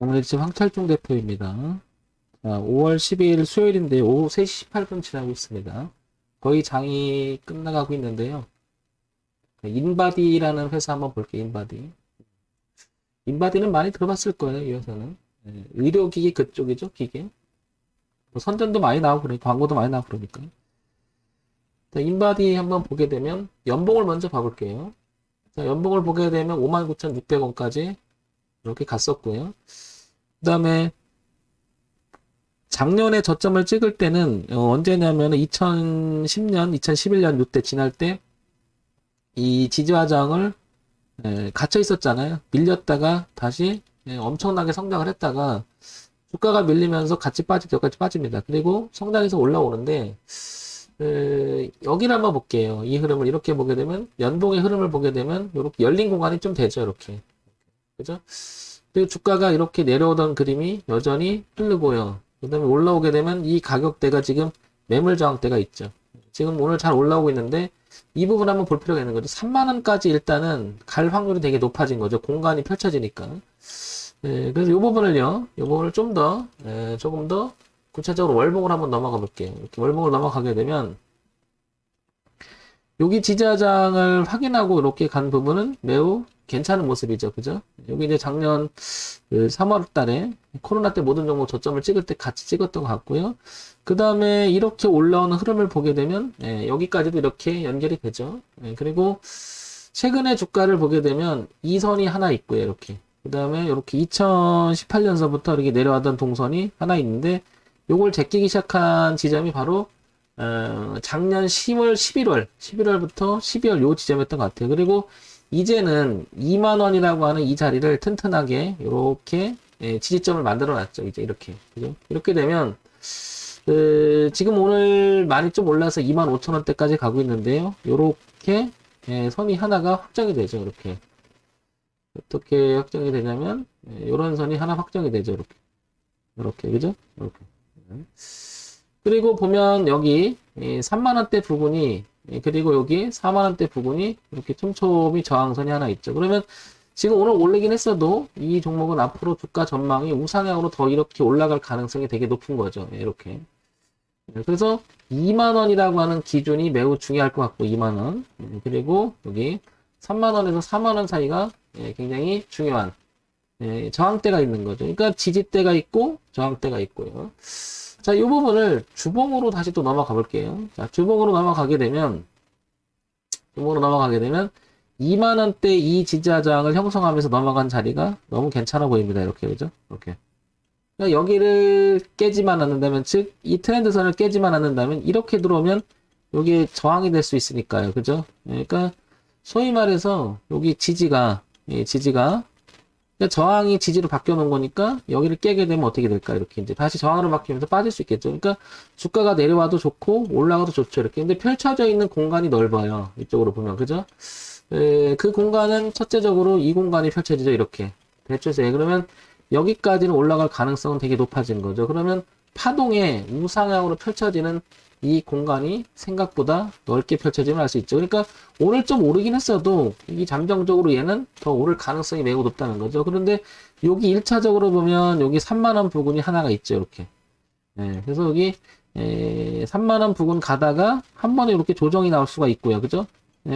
오늘 지금 황철중 대표입니다. 자, 5월 12일 수요일인데 오후 3시 18분 지나고 있습니다. 거의 장이 끝나가고 있는데요. 인바디라는 회사 한번 볼게요. 인바디. 인바디는 많이 들어봤을 거예요. 이 회사는. 의료기기 그쪽이죠. 기계. 뭐 선전도 많이 나오고 그러니까 광고도 많이 나오고 그러니까. 자, 인바디 한번 보게 되면 연봉을 먼저 봐볼게요. 자, 연봉을 보게 되면 59,600원까지 이렇게 갔었고요. 그 다음에 작년에 저점을 찍을 때는 언제냐면 2010년, 2011년 이때 지날 때 이 지지화장을 갇혀 있었잖아요. 밀렸다가 다시 엄청나게 성장을 했다가 주가가 밀리면서 같이 빠지죠. 같이 빠집니다. 그리고 성장해서 올라오는데 여기를 한번 볼게요. 이 흐름을 이렇게 보게 되면 연봉의 흐름을 보게 되면 이렇게 열린 공간이 좀 되죠. 이렇게. 그죠? 그리고 주가가 이렇게 내려오던 그림이 여전히 흐르고요. 그 다음에 올라오게 되면 이 가격대가 지금 매물 저항대가 있죠. 지금 오늘 잘 올라오고 있는데 이 부분 한번 볼 필요가 있는 거죠. 3만원까지 일단은 갈 확률이 되게 높아진 거죠. 공간이 펼쳐지니까. 그래서 이 부분을요, 이 부분을 좀 더, 조금 더 구체적으로 월봉을 한번 넘어가 볼게요. 이렇게 월봉을 넘어가게 되면 여기 지지하장을 확인하고 이렇게 간 부분은 매우 괜찮은 모습이죠. 그죠? 여기 이제 작년 3월 달에 코로나 때 모든 종목 저점을 찍을 때 같이 찍었던 것 같고요. 그 다음에 이렇게 올라오는 흐름을 보게 되면 여기까지도 이렇게 연결이 되죠. 그리고 최근에 주가를 보게 되면 이 선이 하나 있고요. 이렇게. 그 다음에 이렇게 2018년서부터 이렇게 내려왔던 동선이 하나 있는데 요걸 제끼기 시작한 지점이 바로 작년 10월, 11월부터 12월 요 지점이었던 것 같아요. 그리고 이제는 2만원이라고 하는 이 자리를 튼튼하게 이렇게 지지점을 만들어 놨죠. 이제 이렇게. 그죠? 이렇게 되면 지금 오늘 많이 좀 올라서 25,000원대까지 가고 있는데요. 요렇게 선이 하나가 확정이 되죠. 이렇게. 어떻게 확정이 되냐면 요런 선이 하나 확정이 되죠. 이렇게. 이렇게. 그죠? 이렇게. 그리고 보면 여기 3만원대 부분이 그리고 여기 4만원대 부분이 이렇게 촘촘히 저항선이 하나 있죠. 그러면 지금 오늘 올리긴 했어도 이 종목은 앞으로 주가 전망이 우상향으로 더 이렇게 올라갈 가능성이 되게 높은 거죠. 이렇게. 그래서 2만원이라고 하는 기준이 매우 중요할 것 같고 2만원 그리고 여기 3만원에서 4만원 사이가 굉장히 중요한 저항대가 있는 거죠. 그러니까 지지대가 있고 저항대가 있고요. 자, 이 부분을 주봉으로 다시 또 넘어가 볼게요. 자, 주봉으로 넘어가게 되면 2만원대 이 지지하장을 형성하면서 넘어간 자리가 너무 괜찮아 보입니다. 이렇게, 그죠? 이렇게. 그러니까 여기를 깨지만 않는다면, 즉, 이 트렌드선을 깨지만 않는다면, 이렇게 들어오면, 여기에 저항이 될 수 있으니까요. 그죠? 그러니까, 소위 말해서, 여기 지지가, 그러니까 저항이 지지로 바뀌어 놓은 거니까 여기를 깨게 되면 어떻게 될까? 이렇게 이제 다시 저항으로 바뀌면서 빠질 수 있겠죠. 그러니까 주가가 내려와도 좋고 올라가도 좋죠. 이렇게. 근데 펼쳐져 있는 공간이 넓어요. 이쪽으로 보면. 그죠? 그 공간은 첫째적으로 이 공간이 펼쳐지죠. 이렇게. 대초세. 그러면 여기까지는 올라갈 가능성은 되게 높아진 거죠. 그러면 파동에 우상향으로 펼쳐지는 이 공간이 생각보다 넓게 펼쳐지면 알 수 있죠. 그러니까 오늘 좀 오르긴 했어도 이 잠정적으로 얘는 더 오를 가능성이 매우 높다는 거죠. 그런데 여기 1차적으로 보면 여기 3만원 부근이 하나가 있죠. 이렇게. 그래서 여기 3만원 부근 가다가 한 번에 이렇게 조정이 나올 수가 있고요. 그죠?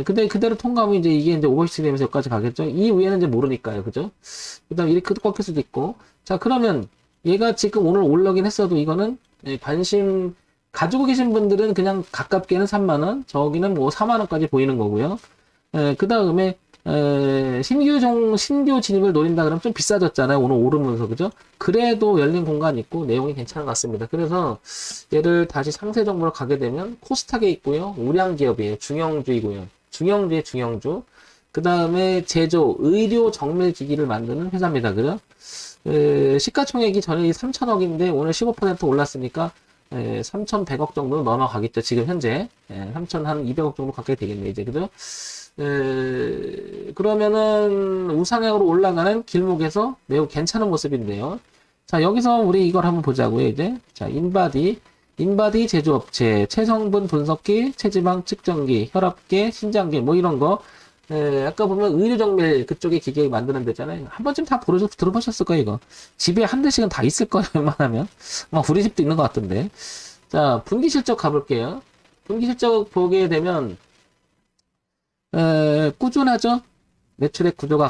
근데 그대로 통과하면 이제 이게 오버시트 되면서 여기까지 가겠죠. 이 위에는 이제 모르니까요. 그죠? 그 다음에 이렇게 꺾일 수도 있고. 자, 그러면 얘가 지금 오늘 올라긴 했어도 이거는 관심 가지고 계신 분들은 그냥 가깝게는 3만원, 저기는 뭐 4만원까지 보이는 거고요. 그 다음에, 신규 진입을 노린다 그러면 좀 비싸졌잖아요. 오늘 오르면서, 그죠? 그래도 열린 공간이 있고 내용이 괜찮은 것 같습니다. 그래서 얘를 다시 상세 정보로 가게 되면 코스닥에 있고요. 우량 기업이에요. 중형주이고요. 중형주의 중형주. 그 다음에 제조, 의료 정밀 기기를 만드는 회사입니다. 그죠? 시가총액이 전에 3천억인데 오늘 15% 올랐으니까 3,100억 정도 넘어가겠죠. 지금 현재 3,200억 정도 가까이 되겠네 이제. 그죠? 그러면은 우상향으로 올라가는 길목에서 매우 괜찮은 모습인데요. 자, 여기서 우리 이걸 한번 보자고요. 이제 자, 인바디 제조업체, 체성분 분석기, 체지방 측정기, 혈압계, 신장계 뭐 이런 거 아까 보면 의료정밀 그쪽에 기계 만드는 데잖아요. 한 번쯤 다 들어보셨을 거예요, 이거. 집에 한 대씩은 다 있을 거예요, 웬만하면. 우리 집도 있는 것 같던데. 자, 분기 실적 가볼게요. 분기 실적 보게 되면, 꾸준하죠? 매출액 구조가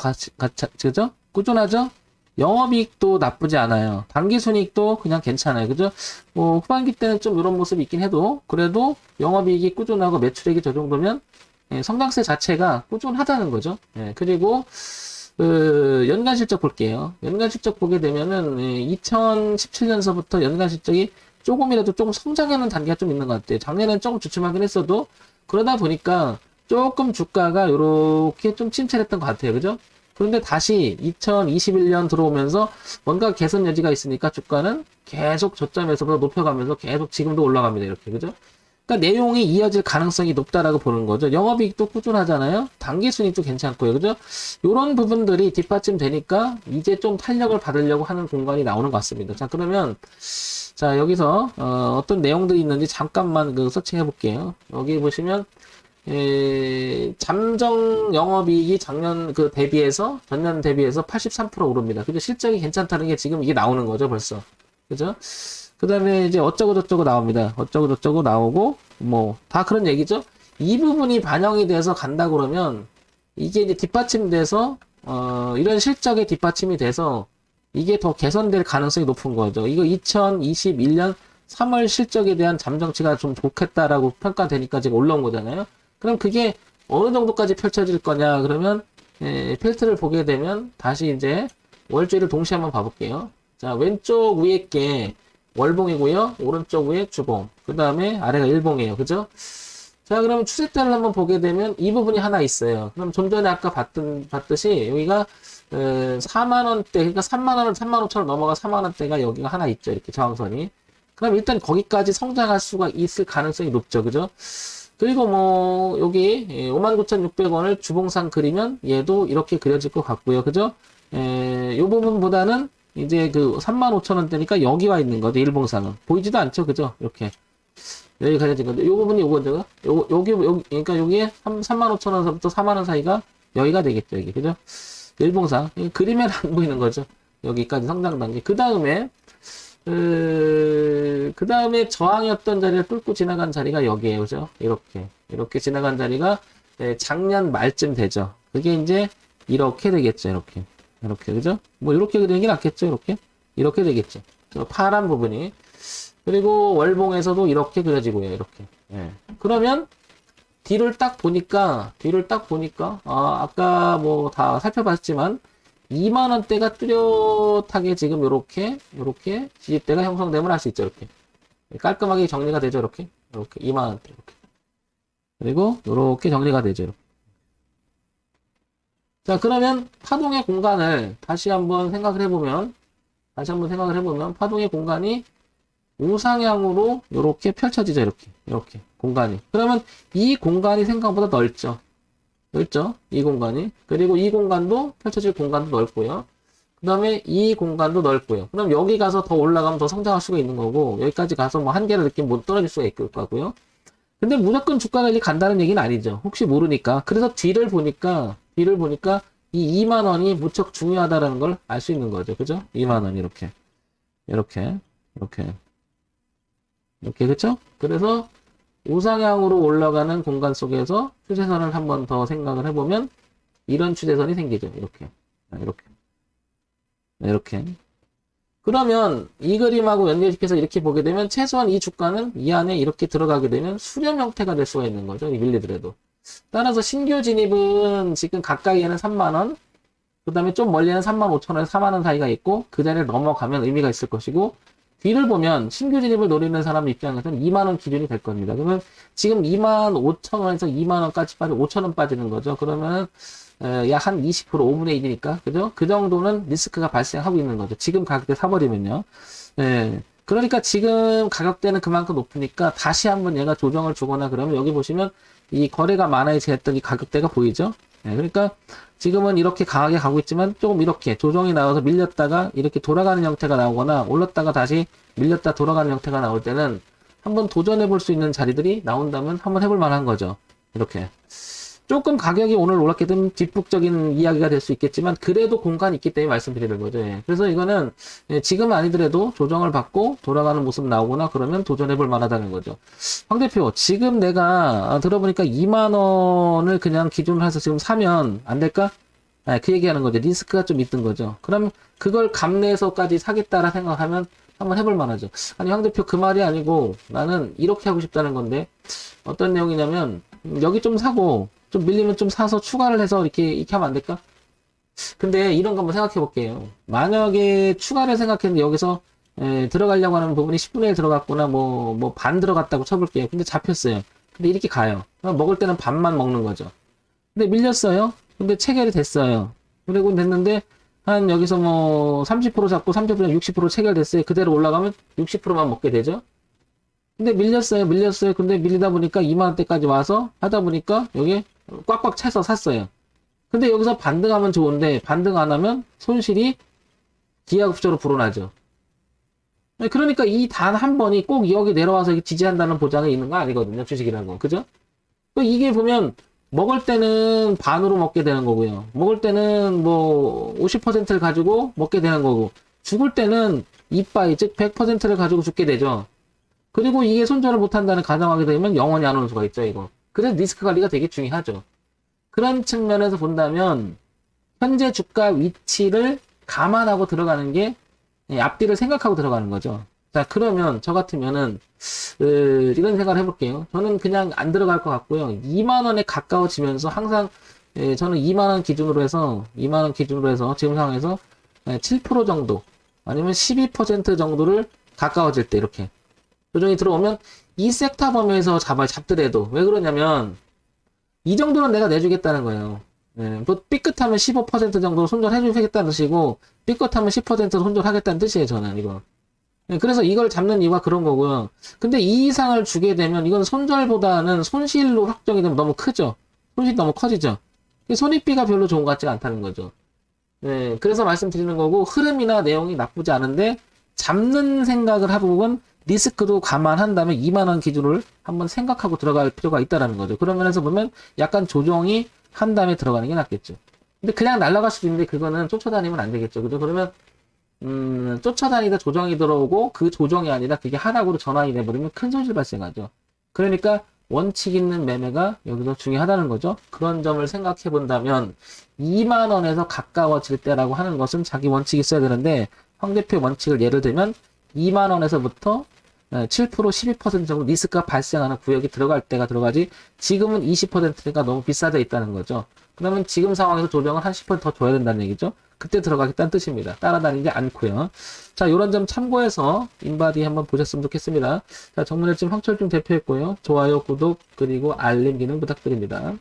그죠? 꾸준하죠? 영업이익도 나쁘지 않아요. 당기순이익도 그냥 괜찮아요. 그죠? 뭐, 후반기 때는 좀 이런 모습이 있긴 해도, 그래도 영업이익이 꾸준하고 매출액이 저 정도면, 성장세 자체가 꾸준하다는 거죠. 그리고, 연간 실적 볼게요. 연간 실적 보게 되면은, 2017년서부터 연간 실적이 조금이라도 조금 성장하는 단계가 좀 있는 것 같아요. 작년엔 조금 주춤하긴 했어도, 그러다 보니까 조금 주가가 요렇게 좀 침체했던 것 같아요. 그죠? 그런데 다시 2021년 들어오면서 뭔가 개선 여지가 있으니까 주가는 계속 저점에서부터 높여가면서 계속 지금도 올라갑니다. 이렇게. 그죠? 그러니까 내용이 이어질 가능성이 높다라고 보는 거죠. 영업이익도 꾸준하잖아요. 단기순이익도 괜찮고요. 그죠? 요런 부분들이 뒷받침 되니까 이제 좀 탄력을 받으려고 하는 공간이 나오는 것 같습니다. 자, 그러면 자, 여기서 어떤 내용들이 있는지 잠깐만 서칭해 볼게요. 여기 보시면 잠정 영업이익이 작년 전년 대비해서 83% 오릅니다. 그죠? 실적이 괜찮다는 게 지금 이게 나오는 거죠, 벌써. 그죠? 그 다음에 이제 어쩌고저쩌고 나옵니다. 어쩌고저쩌고 나오고, 뭐, 다 그런 얘기죠? 이 부분이 반영이 돼서 간다 그러면, 이게 이제 뒷받침돼서, 이런 실적에 뒷받침이 돼서, 이게 더 개선될 가능성이 높은 거죠. 이거 2021년 3월 실적에 대한 잠정치가 좀 좋겠다라고 평가되니까 지금 올라온 거잖아요. 그럼 그게 어느 정도까지 펼쳐질 거냐 그러면 필트를 보게 되면 다시 이제 월주일을 동시에 한번 봐볼게요. 자, 왼쪽 위에 게 월봉이고요. 오른쪽 위에 주봉. 그 다음에 아래가 일봉이에요. 그죠? 자, 그러면 추세대를 한번 보게 되면 이 부분이 하나 있어요. 그럼 좀 전에 아까 봤듯이 여기가 4만원대, 그러니까 3만원을 3만 5천원 넘어가 4만원대가 여기가 하나 있죠. 이렇게 저항선이. 그럼 일단 거기까지 성장할 수가 있을 가능성이 높죠. 그죠? 그리고 뭐 여기 59,600원을 주봉상 그리면 얘도 이렇게 그려질 것 같고요. 그죠? 이 부분보다는 이제 그 35,000원대니까 여기 와 있는 거죠. 일봉상은. 보이지도 않죠. 그죠? 이렇게. 여기 그려진 건데, 요 부분이 요거죠. 여기, 그러니까 여기에 35,000원서부터 4만원 사이가 여기가 되겠죠. 여기. 그죠? 일봉상. 그리면 안 보이는 거죠. 여기까지 성장 단계. 그 다음에 저항이었던 자리를 뚫고 지나간 자리가 여기에요. 그죠? 이렇게 지나간 자리가 작년 말쯤 되죠. 그게 이제 이렇게 되겠죠. 이렇게. 그죠? 뭐 이렇게 그리는 게 낫겠죠. 이렇게 되겠죠. 저 파란 부분이. 그리고 월봉에서도 이렇게 그려지고요. 이렇게. 그러면 뒤를 딱 보니까 아까 뭐 다 살펴봤지만 2만원대가 뚜렷하게 지금 요렇게 지지대가 형성되면 할 수 있죠. 이렇게. 깔끔하게 정리가 되죠. 이렇게 2만원대. 이렇게. 그리고 요렇게 정리가 되죠. 이렇게. 자, 그러면 파동의 공간을 다시 한번 생각을 해보면 파동의 공간이 우상향으로 이렇게 펼쳐지죠. 이렇게 공간이. 그러면 이 공간이 생각보다 넓죠. 이 공간이. 그리고 이 공간도 펼쳐질 공간도 넓고요. 그 다음에 이 공간도 넓고요. 그럼 여기 가서 더 올라가면 더 성장할 수가 있는 거고, 여기까지 가서 뭐 한계를 느끼면 못 떨어질 수가 있을 거고요. 근데 무조건 주가가 이리 간다는 얘기는 아니죠. 혹시 모르니까. 그래서 뒤를 보니까 이 2만원이 무척 중요하다라는 걸 알 수 있는 거죠. 그죠? 2만원 이렇게. 그쵸? 그래서 우상향으로 올라가는 공간 속에서 추세선을 한번 더 생각을 해보면 이런 추세선이 생기죠. 이렇게. 그러면 이 그림하고 연결시켜서 이렇게 보게 되면 최소한 이 주가는 이 안에 이렇게 들어가게 되면 수렴 형태가 될 수가 있는 거죠. 이 밀리더라도. 따라서 신규 진입은 지금 가까이에는 3만원, 그 다음에 좀 멀리는 35,000원에서 4만원 사이가 있고 그 자리를 넘어가면 의미가 있을 것이고, 뒤를 보면 신규 진입을 노리는 사람 입장에서는 2만원 기준이 될 겁니다. 그러면 지금 25,000원에서 2만원까지 5,000원 빠지는 거죠. 그러면 약 한 20%, 5분의 1이니까, 그죠? 그 정도는 리스크가 발생하고 있는 거죠. 지금 가격대 사버리면요. 그러니까 지금 가격대는 그만큼 높으니까 다시 한번 얘가 조정을 주거나 그러면 여기 보시면 이 거래가 많아졌던 이 가격대가 보이죠? 그러니까 지금은 이렇게 강하게 가고 있지만 조금 이렇게 조정이 나와서 밀렸다가 이렇게 돌아가는 형태가 나오거나 올랐다가 다시 밀렸다 돌아가는 형태가 나올 때는 한번 도전해 볼 수 있는 자리들이 나온다면 한번 해볼 만한 거죠. 이렇게. 조금 가격이 오늘 올랐기 때문에 뒷북적인 이야기가 될 수 있겠지만 그래도 공간이 있기 때문에 말씀드리는 거죠. 예. 그래서 이거는 지금 아니더라도 조정을 받고 돌아가는 모습 나오거나 그러면 도전해 볼 만하다는 거죠. 황 대표, 지금 내가 들어보니까 2만 원을 그냥 기준으로 해서 지금 사면 안 될까? 그 얘기하는 거죠. 리스크가 좀 있던 거죠. 그럼 그걸 감내해서까지 사겠다라 생각하면 한번 해볼 만하죠. 아니, 황 대표 그 말이 아니고 나는 이렇게 하고 싶다는 건데 어떤 내용이냐면 여기 좀 사고 좀 밀리면 좀 사서 추가를 해서 이렇게 하면 안 될까? 근데 이런 거 한번 생각해 볼게요. 만약에 추가를 생각했는데 여기서 들어가려고 하는 부분이 10분의 1 들어갔거나 뭐 반 들어갔다고 쳐볼게요. 근데 잡혔어요. 근데 이렇게 가요. 그럼 먹을 때는 반만 먹는 거죠. 근데 밀렸어요. 근데 체결이 됐어요. 그리고 됐는데 한 여기서 뭐 30% 잡고 30% 60% 체결됐어요. 그대로 올라가면 60%만 먹게 되죠. 근데 밀렸어요. 근데 밀리다 보니까 2만 원대까지 와서 하다 보니까 여기 꽉꽉 차서 샀어요. 근데 여기서 반등하면 좋은데 반등 안 하면 손실이 기하급수로 불어나죠. 그러니까 이 단 한 번이 꼭 여기 내려와서 지지한다는 보장이 있는 거 아니거든요. 주식이라고. 그죠? 이게 보면 먹을 때는 반으로 먹게 되는 거고요. 먹을 때는 뭐 50%를 가지고 먹게 되는 거고 죽을 때는 이빠이 즉 100%를 가지고 죽게 되죠. 그리고 이게 손절을 못한다는 가정하게 되면 영원히 안 오는 수가 있죠. 이거. 그래서 리스크 관리가 되게 중요하죠. 그런 측면에서 본다면 현재 주가 위치를 감안하고 들어가는 게 앞뒤를 생각하고 들어가는 거죠. 자, 그러면 저 같으면은 이런 생각을 해볼게요. 저는 그냥 안 들어갈 것 같고요. 2만 원에 가까워지면서 항상 저는 2만 원 기준으로 해서 지금 상황에서 7% 정도 아니면 12% 정도를 가까워질 때 이렇게 조정이 들어오면 이 섹터 범위에서 잡더라도 왜 그러냐면 이 정도는 내가 내주겠다는 거예요. 뭐 삐끗하면 15% 정도 손절해주겠다는 뜻이고 삐끗하면 10%로 손절하겠다는 뜻이에요. 저는 이거. 그래서 이걸 잡는 이유가 그런 거고요. 근데 이 이상을 주게 되면 이건 손절보다는 손실로 확정이 되면 너무 크죠. 손실이 너무 커지죠. 손익비가 별로 좋은 것 같지가 않다는 거죠. 그래서 말씀드리는 거고 흐름이나 내용이 나쁘지 않은데 잡는 생각을 하고 리스크도 감안한다면 2만 원 기준을 한번 생각하고 들어갈 필요가 있다는 거죠. 그런 면에서 보면 약간 조정이 한 다음에 들어가는 게 낫겠죠. 근데 그냥 날아갈 수도 있는데 그거는 쫓아다니면 안 되겠죠. 그죠? 그러면 쫓아다니다 조정이 들어오고 그 조정이 아니라 그게 하락으로 전환이 돼버리면 큰 손실 발생하죠. 그러니까 원칙 있는 매매가 여기서 중요하다는 거죠. 그런 점을 생각해 본다면 2만 원에서 가까워질 때라고 하는 것은 자기 원칙이 있어야 되는데 황 대표 원칙을 예를 들면 2만 원에서부터 7% 12% 정도 리스크가 발생하는 구역이 들어갈 때가 들어가지 지금은 20%가 너무 비싸져 있다는 거죠. 그러면 지금 상황에서 조정을 한 10%더 줘야 된다는 얘기죠. 그때 들어가겠다는 뜻입니다. 따라다니지 않고요. 자, 이런 점 참고해서 인바디 한번 보셨으면 좋겠습니다. 자, 정문일집 황철중 대표였고요. 좋아요, 구독, 그리고 알림 기능 부탁드립니다.